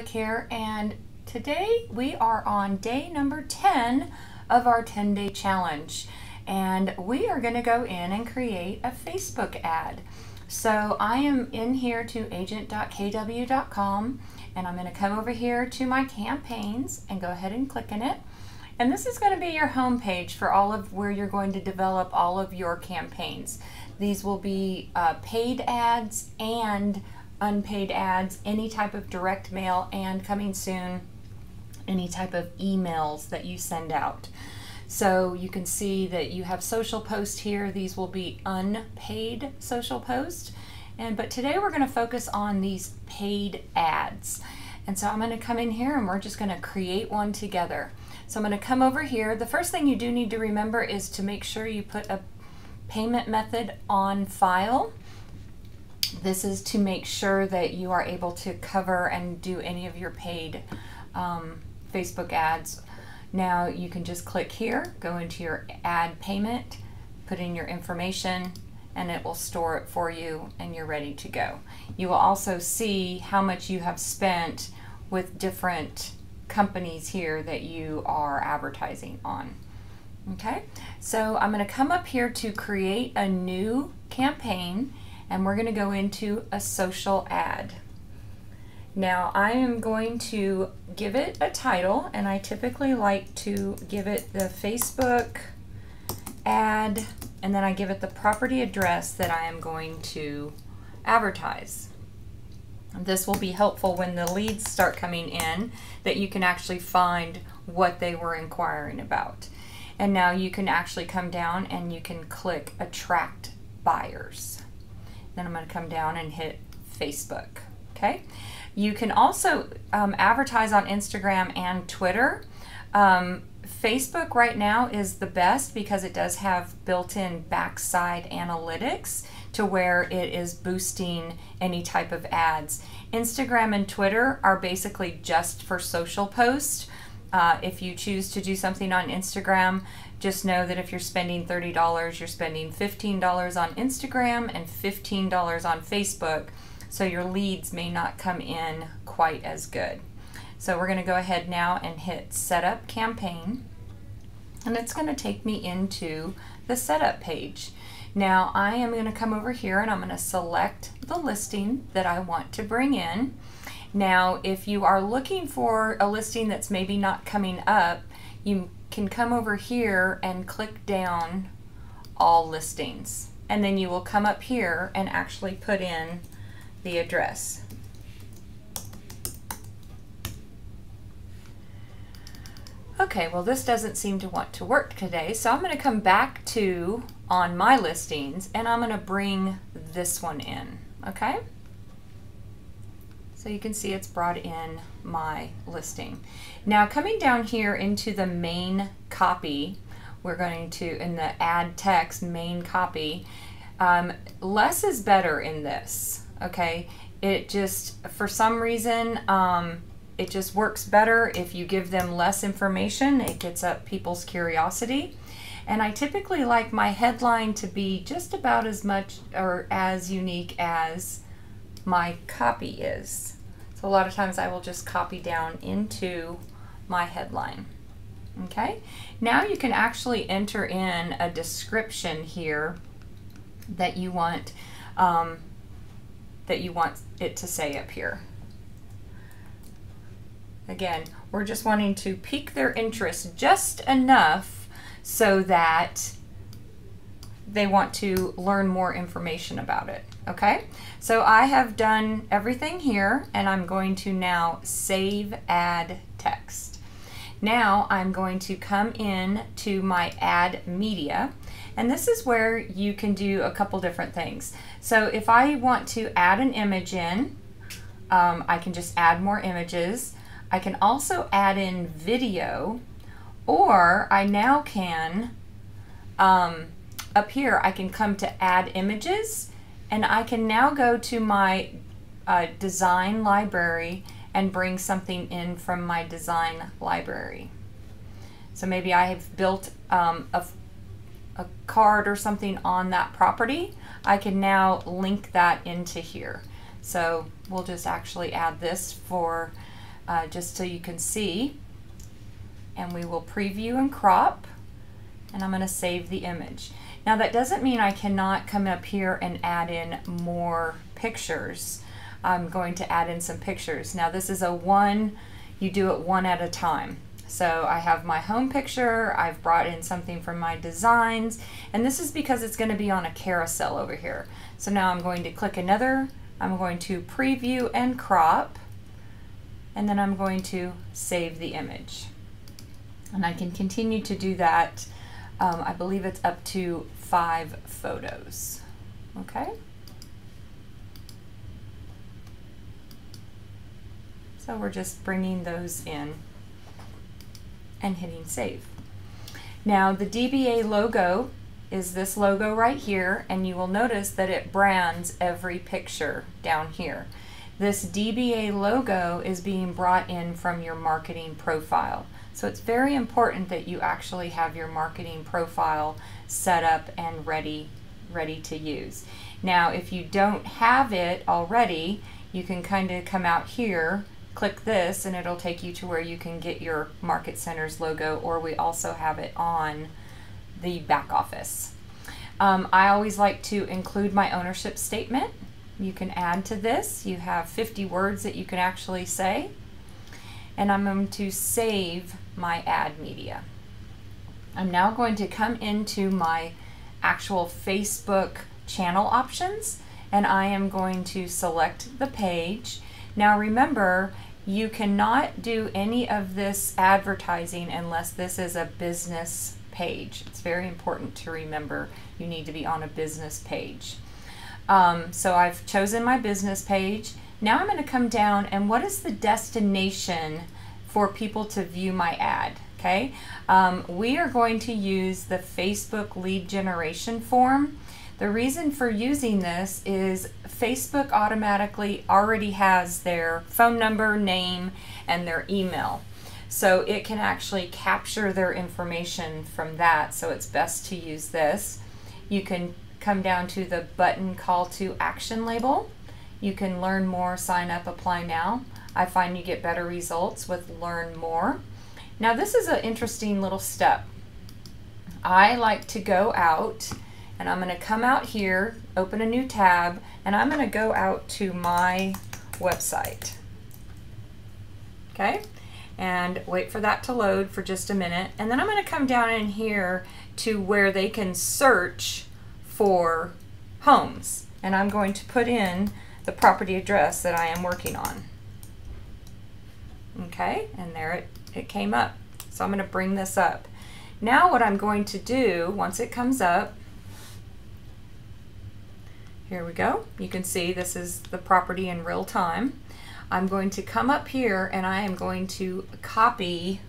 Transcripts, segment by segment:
here, and today we are on day number 10 of our 10-day challenge, and we are going to go in and create a Facebook ad. So I am in here to agent.kw.com, and I'm going to come over here to my campaigns and go ahead and click in it. And this is going to be your home page for all of where you're going to develop all of your campaigns. These will be paid ads and unpaid ads, any type of direct mail, and coming soon, any type of emails that you send out. So you can see that you have social posts here. These will be unpaid social posts. But today we're going to focus on these paid ads. And so I'm going to come in here and we're just going to create one together. So I'm going to come over here. The first thing you do need to remember is to make sure you put a payment method on file. This is to make sure that you are able to cover and do any of your paid Facebook ads. Now you can just click here, go into your ad payment, put in your information, and it will store it for you and you're ready to go. You will also see how much you have spent with different companies here that you are advertising on. Okay, so I'm going to come up here to create a new campaign, and we're going to go into a social ad. Now I am going to give it a title, and I typically like to give it the Facebook ad, and then I give it the property address that I am going to advertise. This will be helpful when the leads start coming in, that you can actually find what they were inquiring about. And now you can actually come down and you can click attract buyers. Then I'm going to come down and hit Facebook. Okay. You can also advertise on Instagram and Twitter. Facebook right now is the best because it does have built-in backside analytics to where it is boosting any type of ads. Instagram and Twitter are basically just for social posts. If you choose to do something on Instagram, just know that if you're spending $30, you're spending $15 on Instagram and $15 on Facebook, so your leads may not come in quite as good. So we're going to go ahead now and hit Setup Campaign, and it's going to take me into the setup page. Now I am going to come over here and I'm going to select the listing that I want to bring in. Now if you are looking for a listing that's maybe not coming up, you can come over here and click down all listings, and then you will come up here and actually put in the address. Okay, well this doesn't seem to want to work today, so I'm going to come back to on my listings and I'm going to bring this one in. Okay, so you can see it's brought in my listing. Now coming down here into the main copy, we're going to, in the add text main copy, less is better in this. Okay, it just, for some reason, it just works better if you give them less information. It gets up people's curiosity. And I typically like my headline to be just about as much or as unique as my copy is. So a lot of times I will just copy down into my headline. Okay, now you can actually enter in a description here that you want it to say up here. Again, we're just wanting to pique their interest just enough so that they want to learn more information about it. Okay, so I have done everything here, and I'm going to now save ad text. Now I'm going to come in to my ad media, and this is where you can do a couple different things. So if I want to add an image in, I can just add more images. I can also add in video, or I now can, up here, I can come to add images, and I can now go to my design library and bring something in from my design library. So maybe I have built a card or something on that property. I can now link that into here. So we'll just actually add this for just so you can see. And we will preview and crop, and I'm going to save the image. Now that doesn't mean I cannot come up here and add in more pictures. I'm going to add in some pictures. Now this is you do it one at a time. So I have my home picture, I've brought in something from my designs, and this is because it's going to be on a carousel over here. So now I'm going to click another, I'm going to preview and crop, and then I'm going to save the image. And I can continue to do that. I believe it's up to 5 photos. Okay. So we're just bringing those in and hitting save. Now the DBA logo is this logo right here, and you will notice that it brands every picture down here. This DBA logo is being brought in from your marketing profile. So it's very important that you actually have your marketing profile set up and ready to use. Now, if you don't have it already, you can kind of come out here, click this, and it'll take you to where you can get your Market Centers logo, or we also have it on the back office. I always like to include my ownership statement. You can add to this. You have 50 words that you can actually say. And I'm going to save my ad media. I'm now going to come into my actual Facebook channel options, and I am going to select the page. Now remember, you cannot do any of this advertising unless this is a business page. It's very important to remember you need to be on a business page. So I've chosen my business page. Now I'm going to come down, and what is the destination for people to view my ad? Okay, we are going to use the Facebook lead generation form. The reason for using this is Facebook automatically already has their phone number, name, and their email. So it can actually capture their information from that, so it's best to use this. You can come down to the button call to action label. You can learn more, sign up, apply now. I find you get better results with learn more. Now this is an interesting little step. I like to go out, and I'm going to come out here, open a new tab, and I'm going to go out to my website. Okay, and wait for that to load for just a minute, and then I'm going to come down in here to where they can search for homes, and I'm going to put in the property address that I am working on. Okay, and there it came up. So I'm going to bring this up. Now what I'm going to do, once it comes up, here we go. You can see this is the property in real time. I'm going to come up here, and I am going to copy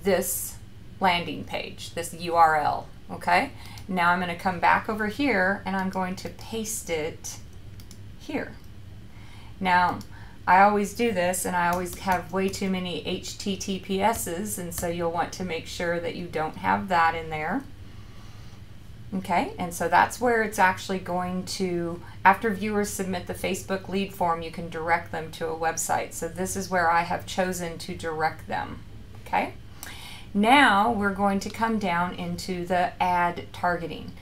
this landing page, this URL. Okay, now I'm going to come back over here, and I'm going to paste it here. Now I always do this, and I always have way too many HTTPS's, and so you'll want to make sure that you don't have that in there. Okay, and so that's where it's actually going to, after viewers submit the Facebook lead form, you can direct them to a website. So this is where I have chosen to direct them. Okay, now we're going to come down into the ad targeting.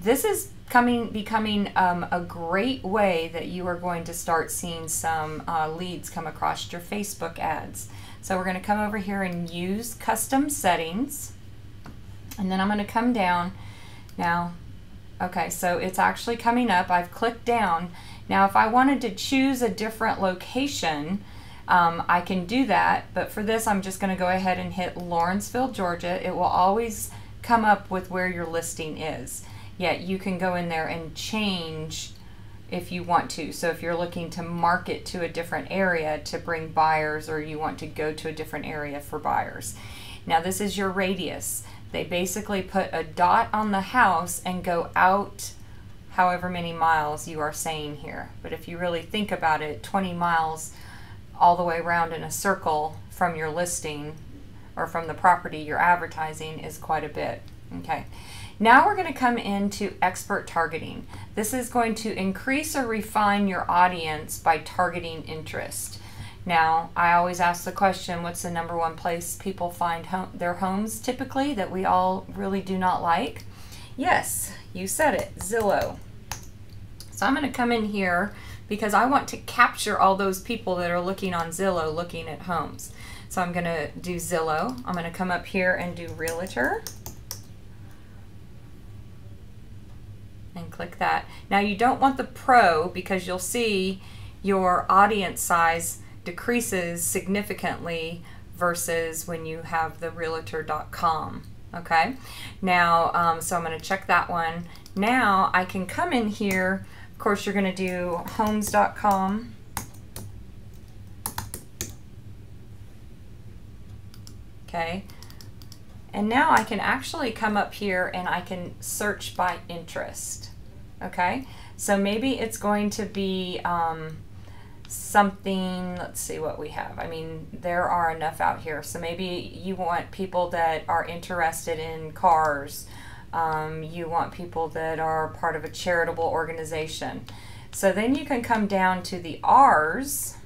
This is becoming a great way that you are going to start seeing some leads come across your Facebook ads. So we're going to come over here and use custom settings, and then I'm going to come down. Now, okay, so it's actually coming up. I've clicked down. Now if I wanted to choose a different location, I can do that, but for this I'm just going to go ahead and hit Lawrenceville, Georgia. It will always come up with where your listing is. Yet you can go in there and change if you want to. So if you're looking to market to a different area to bring buyers, or you want to go to a different area for buyers. Now this is your radius. They basically put a dot on the house and go out however many miles you are saying here. But if you really think about it, 20 miles all the way around in a circle from your listing or from the property you're advertising is quite a bit. Okay. Now we're going to come into expert targeting. This is going to increase or refine your audience by targeting interest. Now, I always ask the question, what's the number one place people find their homes typically that we all really do not like? Yes, you said it, Zillow. So I'm going to come in here because I want to capture all those people that are looking on Zillow looking at homes. So I'm going to do Zillow. I'm going to come up here and do Realtor. And click that. Now you don't want the Pro because you'll see your audience size decreases significantly versus when you have the realtor.com. Okay, now so I'm going to check that one. Now I can come in here. Of course, you're going to do homes.com. Okay, and now I can actually come up here and I can search by interest. Okay, so maybe it's going to be something, let's see what we have. I mean, there are enough out here. So maybe you want people that are interested in cars. You want people that are part of a charitable organization. So then you can come down to the R's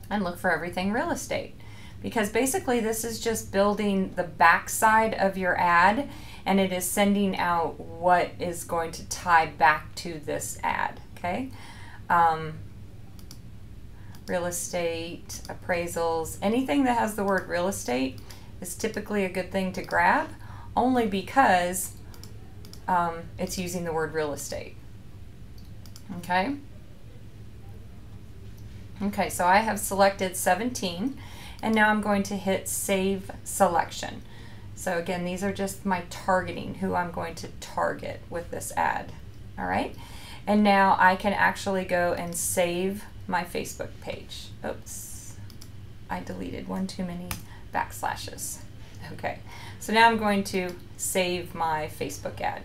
and look for everything real estate. Because basically this is just building the backside of your ad, and it is sending out what is going to tie back to this ad. Okay. Real estate, appraisals, anything that has the word real estate is typically a good thing to grab, only because it's using the word real estate. Okay. Okay, so I have selected 17, and now I'm going to hit Save Selection. So again, these are just my targeting, who I'm going to target with this ad. All right, and now I can actually go and save my Facebook page. Oops, I deleted one too many backslashes. Okay, so now I'm going to save my Facebook ad.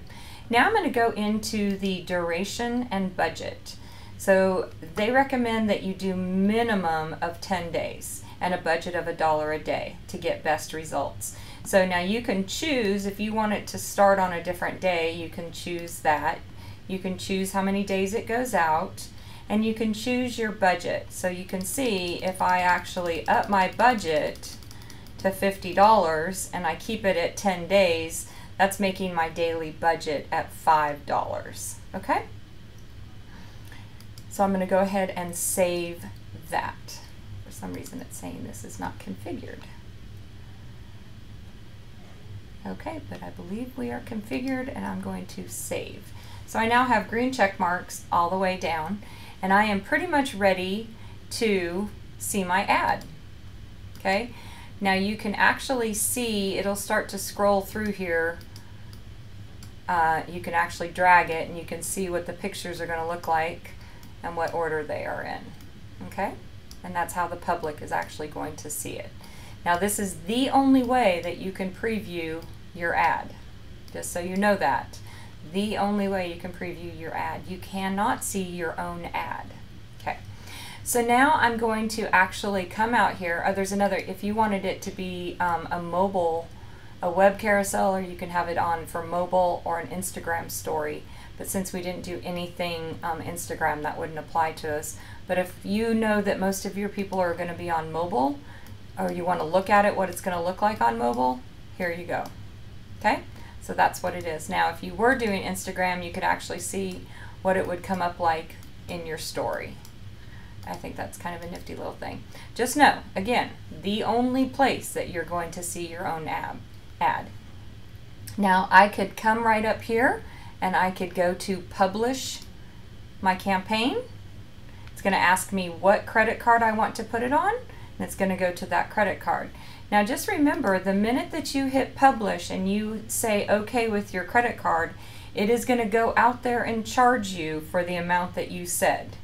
Now I'm going to go into the duration and budget. So they recommend that you do minimum of 10 days and a budget of $1 a day to get best results. So now you can choose, if you want it to start on a different day, you can choose that. You can choose how many days it goes out, and you can choose your budget. So you can see if I actually up my budget to $50 and I keep it at 10 days, that's making my daily budget at $5. Okay? So I'm going to go ahead and save that. For some reason it's saying this is not configured. Okay, but I believe we are configured, and I'm going to save. So I now have green check marks all the way down, and I am pretty much ready to see my ad. Okay, now you can actually see, it'll start to scroll through here. You can actually drag it, and you can see what the pictures are going to look like and what order they are in. Okay, and that's how the public is actually going to see it. Now this is the only way that you can preview your ad, just so you know that. The only way you can preview your ad. You cannot see your own ad. Okay, so now I'm going to actually come out here. Oh, there's another, if you wanted it to be a mobile, a web carousel, or you can have it on for mobile or an Instagram story. But since we didn't do anything Instagram, that wouldn't apply to us. But if you know that most of your people are going to be on mobile, or you want to look at it, what it's going to look like on mobile, here you go. Okay, so that's what it is. Now if you were doing Instagram, you could actually see what it would come up like in your story. I think that's kind of a nifty little thing. Just know, again, the only place that you're going to see your own ad. Now I could come right up here and I could go to publish my campaign. It's going to ask me what credit card I want to put it on, and it's going to go to that credit card. Now just remember, the minute that you hit publish and you say okay with your credit card, it is going to go out there and charge you for the amount that you said.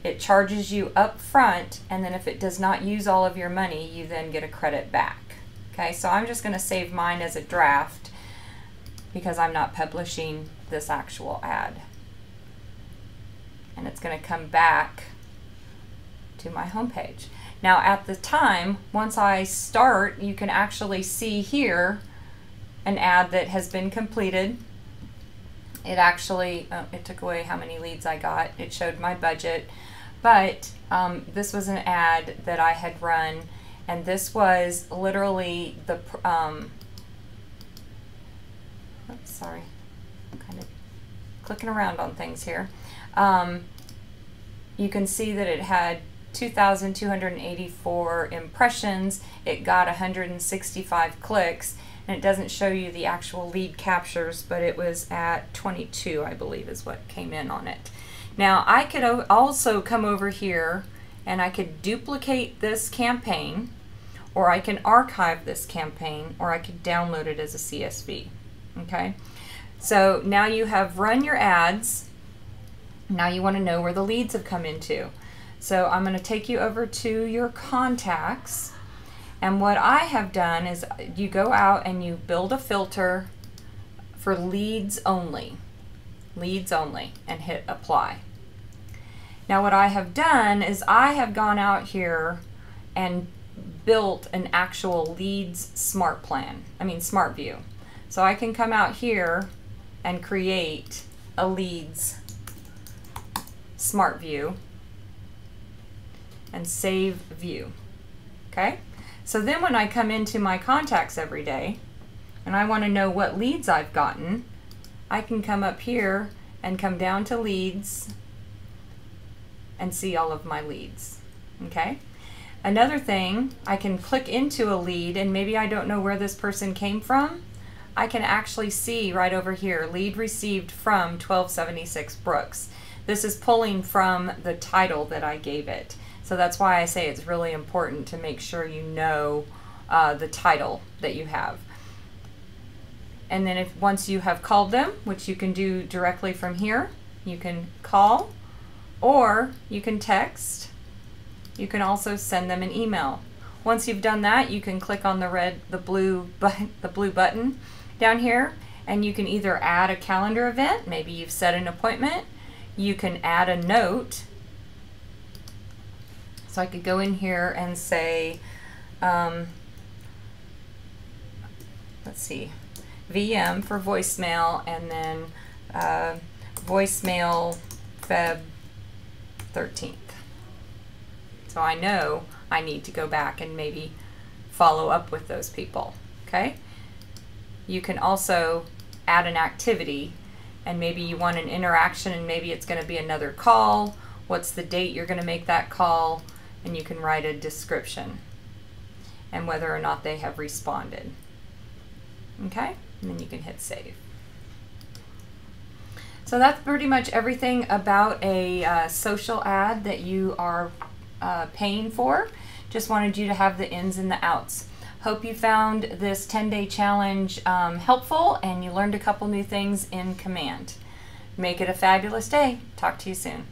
It charges you up front, and then if it does not use all of your money, you then get a credit back. Okay, so I'm just going to save mine as a draft because I'm not publishing this actual ad. And it's going to come back to my home page. Now at the time, once I start, you can actually see here an ad that has been completed. It actually, it took away how many leads I got. It showed my budget, but this was an ad that I had run, and this was literally the, oops, sorry, I'm kind of clicking around on things here. You can see that it had 2,284 impressions. It got 165 clicks, and it doesn't show you the actual lead captures, but it was at 22, I believe, is what came in on it. Now, I could also come over here and I could duplicate this campaign, or I can archive this campaign, or I could download it as a CSV. Okay, so now you have run your ads. Now you want to know where the leads have come into. So I'm going to take you over to your contacts, and what I have done is you go out and you build a filter for leads only, and hit apply. Now what I have done is I have gone out here and built an actual leads smart view. So I can come out here and create a leads smart view and save view. Okay, so then when I come into my contacts every day and I want to know what leads I've gotten, I can come up here and come down to leads and see all of my leads. Okay, another thing, I can click into a lead, and maybe I don't know where this person came from. I can actually see right over here, lead received from 1276 Brooks. This is pulling from the title that I gave it. So that's why I say it's really important to make sure you know the title that you have. And then once you have called them, which you can do directly from here, you can call, or you can text. You can also send them an email. Once you've done that, you can click on the blue button down here, and you can either add a calendar event. Maybe you've set an appointment. You can add a note. So I could go in here and say, let's see, VM for voicemail, and then voicemail Feb 13th. So I know I need to go back and maybe follow up with those people. Okay. You can also add an activity, and maybe you want an interaction, and maybe it's going to be another call. What's the date you're going to make that call? And you can write a description and whether or not they have responded. Okay, and then you can hit save. So that's pretty much everything about a social ad that you are paying for. Just wanted you to have the ins and the outs. Hope you found this 10-day challenge helpful, and you learned a couple new things in Command. Make it a fabulous day. Talk to you soon.